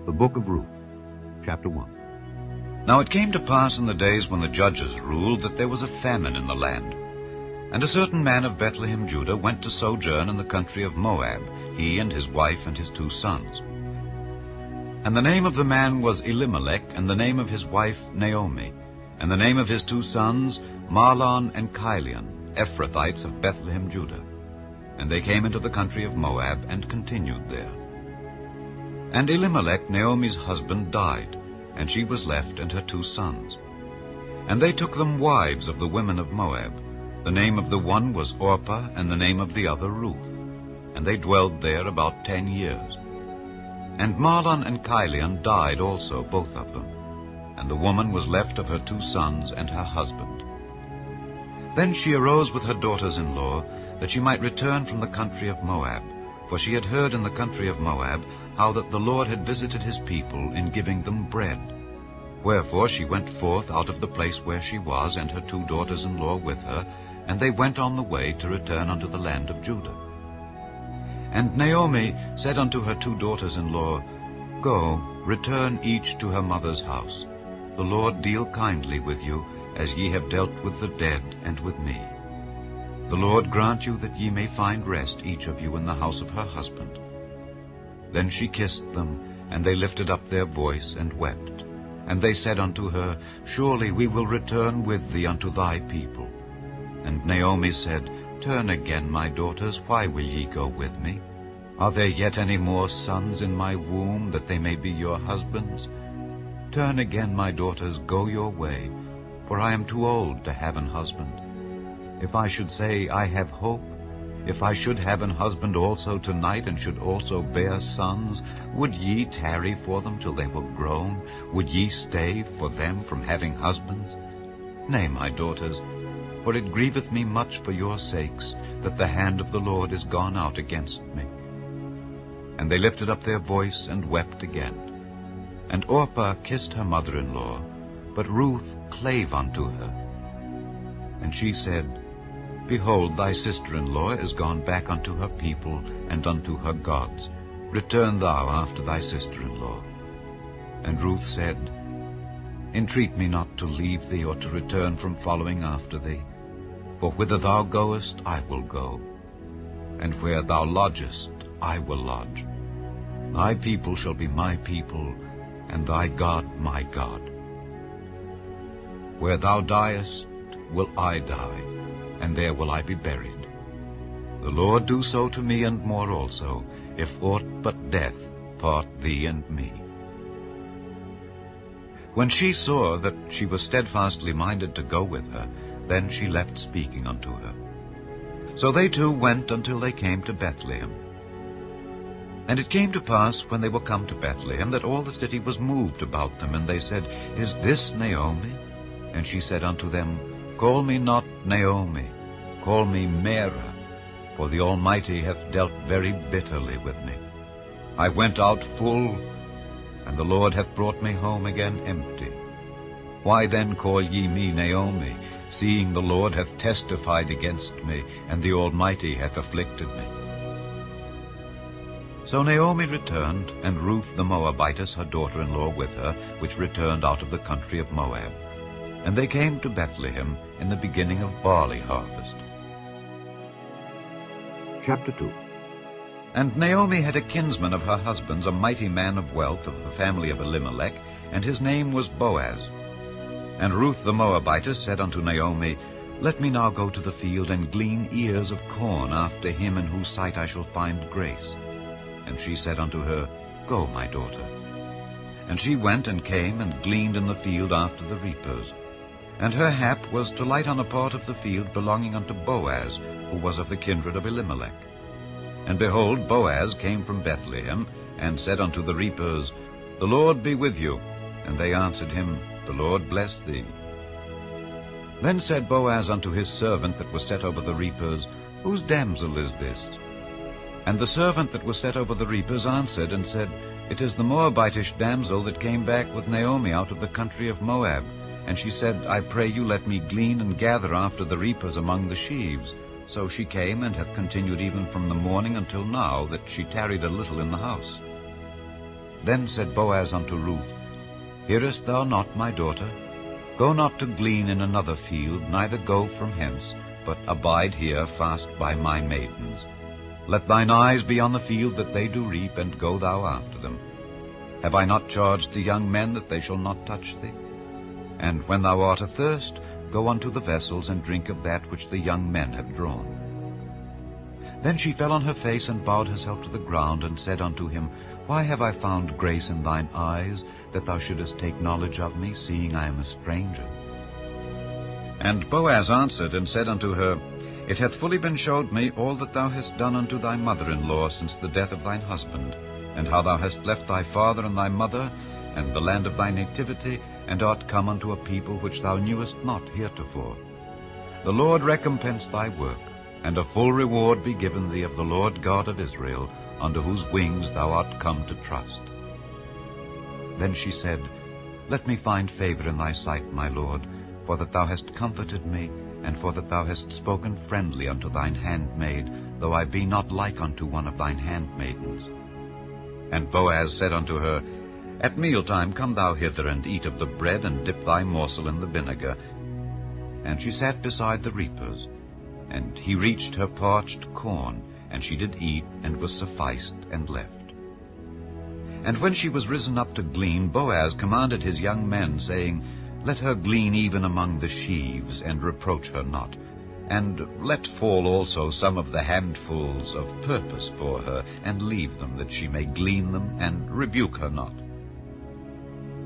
The Book of Ruth, chapter 1. Now it came to pass in the days when the judges ruled that there was a famine in the land. And a certain man of Bethlehem, Judah, went to sojourn in the country of Moab, he and his wife and his 2 sons. And the name of the man was Elimelech, and the name of his wife Naomi, and the name of his 2 sons Mahlon and Chilion, Ephrathites of Bethlehem, Judah. And they came into the country of Moab, and continued there. And Elimelech, Naomi's husband, died, and she was left and her 2 sons. And they took them wives of the women of Moab. The name of the one was Orpah, and the name of the other Ruth. And they dwelled there about 10 years. And Mahlon and Chilion died also, both of them. And the woman was left of her 2 sons and her husband. Then she arose with her daughters-in-law, that she might return from the country of Moab. For she had heard in the country of Moab how that the Lord had visited his people in giving them bread. Wherefore she went forth out of the place where she was, and her 2 daughters-in-law with her, and they went on the way to return unto the land of Judah. And Naomi said unto her 2 daughters-in-law, Go, return each to her mother's house. The Lord deal kindly with you, as ye have dealt with the dead and with me. The Lord grant you that ye may find rest, each of you, in the house of her husband. Then she kissed them, and they lifted up their voice and wept. And they said unto her, Surely we will return with thee unto thy people. And Naomi said, Turn again, my daughters, why will ye go with me? Are there yet any more sons in my womb, that they may be your husbands? Turn again, my daughters, go your way, for I am too old to have an husband. If I should say, I have hope, if I should have an husband also tonight, and should also bear sons, would ye tarry for them till they were grown? Would ye stay for them from having husbands? Nay, my daughters, for it grieveth me much for your sakes, that the hand of the Lord is gone out against me. And they lifted up their voice and wept again. And Orpah kissed her mother-in-law, but Ruth clave unto her. And she said, Behold, thy sister-in-law is gone back unto her people and unto her gods. Return thou after thy sister-in-law. And Ruth said, Entreat me not to leave thee, or to return from following after thee. For whither thou goest, I will go, and where thou lodgest, I will lodge. Thy people shall be my people, and thy God my God. Where thou diest, will I die, and there will I be buried. The Lord do so to me, and more also, if aught but death part thee and me. When she saw that she was steadfastly minded to go with her, then she left speaking unto her. So they 2 went until they came to Bethlehem. And it came to pass, when they were come to Bethlehem, that all the city was moved about them, and they said, Is this Naomi? And she said unto them, Call me not Naomi, call me Mara, for the Almighty hath dealt very bitterly with me. I went out full, and the Lord hath brought me home again empty. Why then call ye me Naomi, seeing the Lord hath testified against me, and the Almighty hath afflicted me? So Naomi returned, and Ruth the Moabitess, her daughter-in-law, with her, which returned out of the country of Moab. And they came to Bethlehem in the beginning of barley harvest. Chapter 2. And Naomi had a kinsman of her husband's, a mighty man of wealth, of the family of Elimelech, and his name was Boaz. And Ruth the Moabitess said unto Naomi, Let me now go to the field, and glean ears of corn after him in whose sight I shall find grace. And she said unto her, Go, my daughter. And she went and came, and gleaned in the field after the reapers. And her hap was to light on a part of the field belonging unto Boaz, who was of the kindred of Elimelech. And behold, Boaz came from Bethlehem, and said unto the reapers, The Lord be with you. And they answered him, The Lord bless thee. Then said Boaz unto his servant that was set over the reapers, Whose damsel is this? And the servant that was set over the reapers answered and said, It is the Moabitish damsel that came back with Naomi out of the country of Moab. And she said, I pray you, let me glean and gather after the reapers among the sheaves. So she came, and hath continued even from the morning until now, that she tarried a little in the house. Then said Boaz unto Ruth, Hearest thou not, my daughter? Go not to glean in another field, neither go from hence, but abide here fast by my maidens. Let thine eyes be on the field that they do reap, and go thou after them. Have I not charged the young men that they shall not touch thee? And when thou art athirst, go unto the vessels, and drink of that which the young men have drawn. Then she fell on her face, and bowed herself to the ground, and said unto him, Why have I found grace in thine eyes, that thou shouldest take knowledge of me, seeing I am a stranger? And Boaz answered and said unto her, It hath fully been showed me all that thou hast done unto thy mother-in-law since the death of thine husband, and how thou hast left thy father and thy mother, and the land of thy nativity, and art come unto a people which thou knewest not heretofore. The Lord recompense thy work, and a full reward be given thee of the Lord God of Israel, under whose wings thou art come to trust. Then she said, Let me find favor in thy sight, my Lord, for that thou hast comforted me, and for that thou hast spoken friendly unto thine handmaid, though I be not like unto one of thine handmaidens. And Boaz said unto her, At mealtime come thou hither, and eat of the bread, and dip thy morsel in the vinegar. And she sat beside the reapers. And he reached her parched corn, and she did eat, and was sufficed, and left. And when she was risen up to glean, Boaz commanded his young men, saying, Let her glean even among the sheaves, and reproach her not. And let fall also some of the handfuls of purpose for her, and leave them, that she may glean them, and rebuke her not.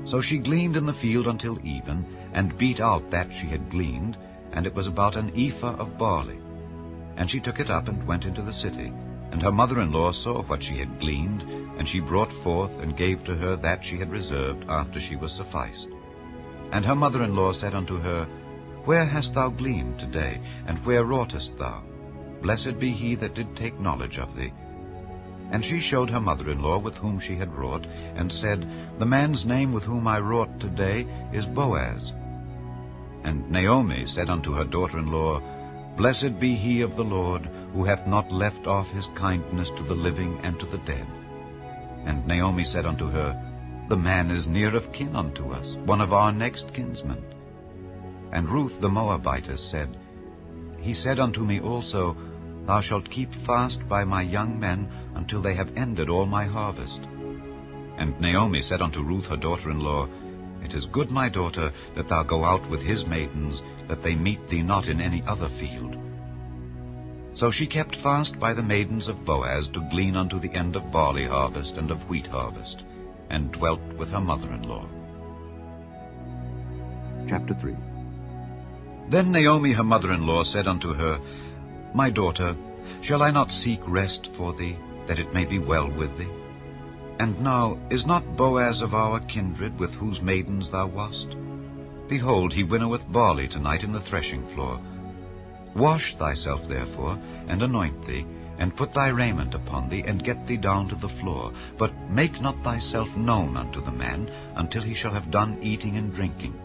So she gleaned in the field until even, and beat out that she had gleaned, and it was about an ephah of barley. And she took it up and went into the city. And her mother-in-law saw what she had gleaned, and she brought forth and gave to her that she had reserved after she was sufficed. And her mother-in-law said unto her, Where hast thou gleaned today, and where wroughtest thou? Blessed be he that did take knowledge of thee. And she showed her mother-in-law with whom she had wrought, and said, The man's name with whom I wrought today is Boaz. And Naomi said unto her daughter-in-law, Blessed be he of the Lord, who hath not left off his kindness to the living and to the dead. And Naomi said unto her, The man is near of kin unto us, one of our next kinsmen. And Ruth the Moabitess said, He said unto me also, Thou shalt keep fast by my young men until they have ended all my harvest. And Naomi said unto Ruth her daughter-in-law, It is good, my daughter, that thou go out with his maidens, that they meet thee not in any other field. So she kept fast by the maidens of Boaz to glean unto the end of barley harvest and of wheat harvest, and dwelt with her mother-in-law. Chapter 3. Then Naomi her mother-in-law said unto her, My daughter, shall I not seek rest for thee, that it may be well with thee? And now, is not Boaz of our kindred, with whose maidens thou wast? Behold, he winnoweth barley tonight in the threshing floor. Wash thyself therefore, and anoint thee, and put thy raiment upon thee, and get thee down to the floor. But make not thyself known unto the man, until he shall have done eating and drinking.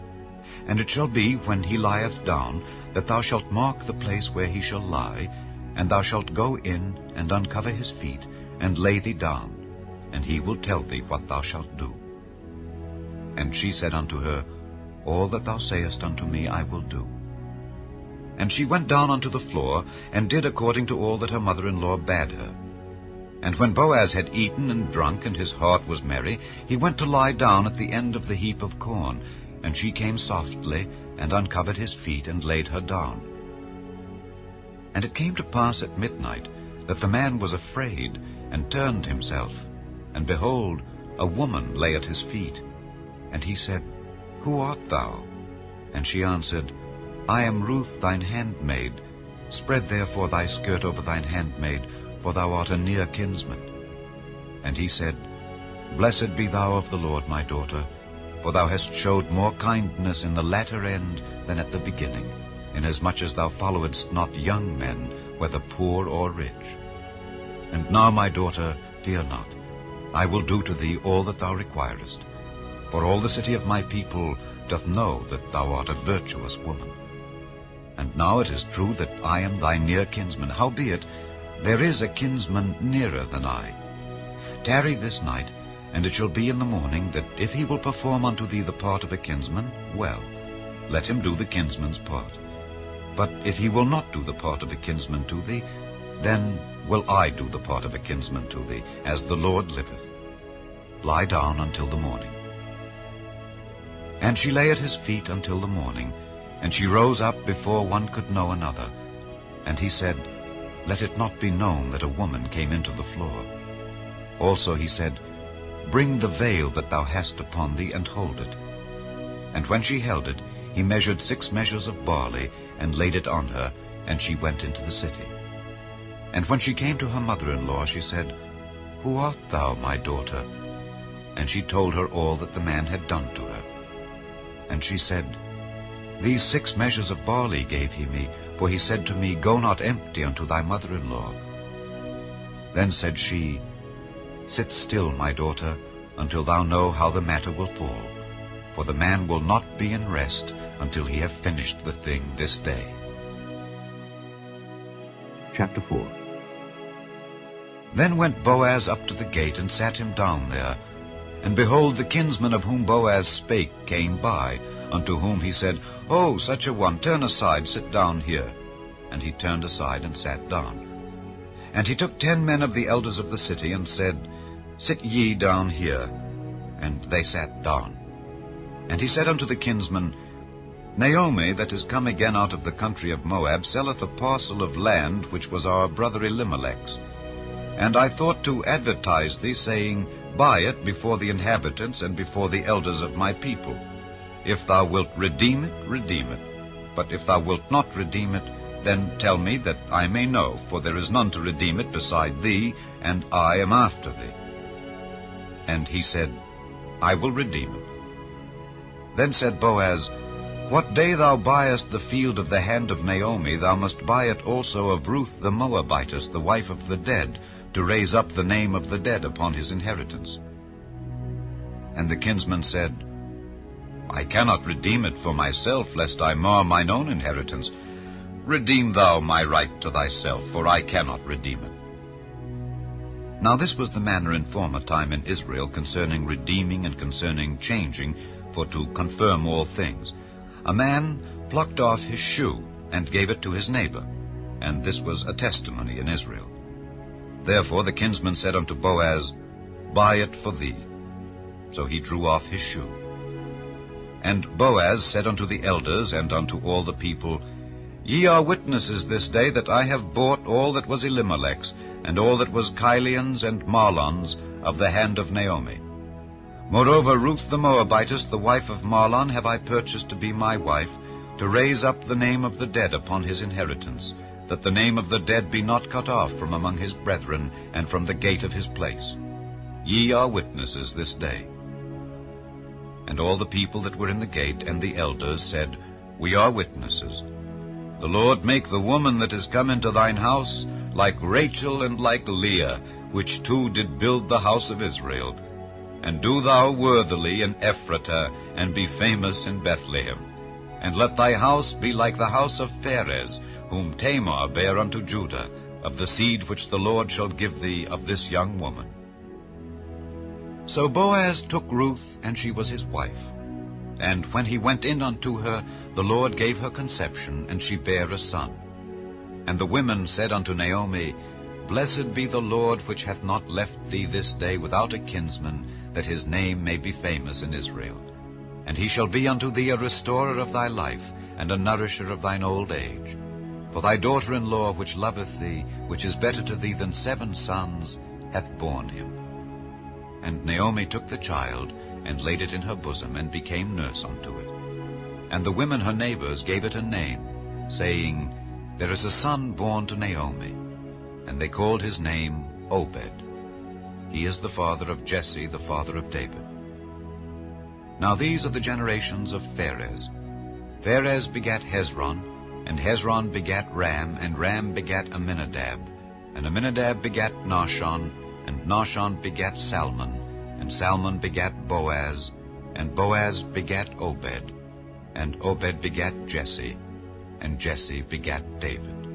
And it shall be, when he lieth down, that thou shalt mark the place where he shall lie, and thou shalt go in, and uncover his feet, and lay thee down, and he will tell thee what thou shalt do. And she said unto her, All that thou sayest unto me I will do. And she went down unto the floor, and did according to all that her mother-in-law bade her. And when Boaz had eaten and drunk, and his heart was merry, he went to lie down at the end of the heap of corn. And she came softly, and uncovered his feet, and laid her down. And it came to pass at midnight, that the man was afraid, and turned himself. And behold, a woman lay at his feet. And he said, Who art thou? And she answered, I am Ruth thine handmaid. Spread therefore thy skirt over thine handmaid, for thou art a near kinsman. And he said, Blessed be thou of the Lord, my daughter, for thou hast showed more kindness in the latter end than at the beginning, inasmuch as thou followedst not young men, whether poor or rich. And now, my daughter, fear not. I will do to thee all that thou requirest. For all the city of my people doth know that thou art a virtuous woman. And now it is true that I am thy near kinsman. Howbeit, there is a kinsman nearer than I. Tarry this night, And it shall be in the morning, that if he will perform unto thee the part of a kinsman, well, let him do the kinsman's part. But if he will not do the part of a kinsman to thee, then will I do the part of a kinsman to thee, as the Lord liveth. Lie down until the morning. And she lay at his feet until the morning, and she rose up before one could know another. And he said, Let it not be known that a woman came into the floor. Also he said, Bring the veil that thou hast upon thee, and hold it. And when she held it, he measured 6 measures of barley, and laid it on her, and she went into the city. And when she came to her mother-in-law, she said, Who art thou, my daughter? And she told her all that the man had done to her. And she said, These 6 measures of barley gave he me, for he said to me, Go not empty unto thy mother-in-law. Then said she, Sit still, my daughter, until thou know how the matter will fall. For the man will not be in rest until he have finished the thing this day. Chapter 4. Then went Boaz up to the gate, and sat him down there. And behold, the kinsman of whom Boaz spake came by, unto whom he said, O such a one, turn aside, sit down here. And he turned aside and sat down. And he took 10 men of the elders of the city, and said, Sit ye down here. And they sat down. And he said unto the kinsman, Naomi, that is come again out of the country of Moab, selleth a parcel of land which was our brother Elimelech's. And I thought to advertise thee, saying, Buy it before the inhabitants and before the elders of my people. If thou wilt redeem it, redeem it. But if thou wilt not redeem it, then tell me, that I may know, for there is none to redeem it beside thee, and I am after thee. And he said, I will redeem it. Then said Boaz, What day thou buyest the field of the hand of Naomi, thou must buy it also of Ruth the Moabitess, the wife of the dead, to raise up the name of the dead upon his inheritance. And the kinsman said, I cannot redeem it for myself, lest I mar mine own inheritance. Redeem thou my right to thyself, for I cannot redeem it. Now this was the manner in former time in Israel concerning redeeming and concerning changing, for to confirm all things. A man plucked off his shoe, and gave it to his neighbor, and this was a testimony in Israel. Therefore the kinsman said unto Boaz, Buy it for thee. So he drew off his shoe. And Boaz said unto the elders and unto all the people, Ye are witnesses this day that I have bought all that was Elimelech's, and all that was Chilion's and Mahlon's, of the hand of Naomi. Moreover, Ruth the Moabitess, the wife of Mahlon, have I purchased to be my wife, to raise up the name of the dead upon his inheritance, that the name of the dead be not cut off from among his brethren, and from the gate of his place. Ye are witnesses this day. And all the people that were in the gate and the elders said, We are witnesses. The Lord make the woman that is come into thine house like Rachel and like Leah, which two did build the house of Israel. And do thou worthily in Ephratah, and be famous in Bethlehem. And let thy house be like the house of Pharez, whom Tamar bare unto Judah, of the seed which the Lord shall give thee of this young woman. So Boaz took Ruth, and she was his wife. And when he went in unto her, the Lord gave her conception, and she bare a son. And the women said unto Naomi, Blessed be the Lord, which hath not left thee this day without a kinsman, that his name may be famous in Israel. And he shall be unto thee a restorer of thy life, and a nourisher of thine old age. For thy daughter-in-law, which loveth thee, which is better to thee than 7 sons, hath borne him. And Naomi took the child, and laid it in her bosom, and became nurse unto it. And the women her neighbors gave it a name, saying, There is a son born to Naomi. And they called his name Obed. He is the father of Jesse, the father of David. Now these are the generations of Pharez. Pharez begat Hezron, and Hezron begat Ram, and Ram begat Amminadab, and Amminadab begat Nahshon, and Nahshon begat Salmon, and Salmon begat Boaz, and Boaz begat Obed, and Obed begat Jesse, and Jesse begat David.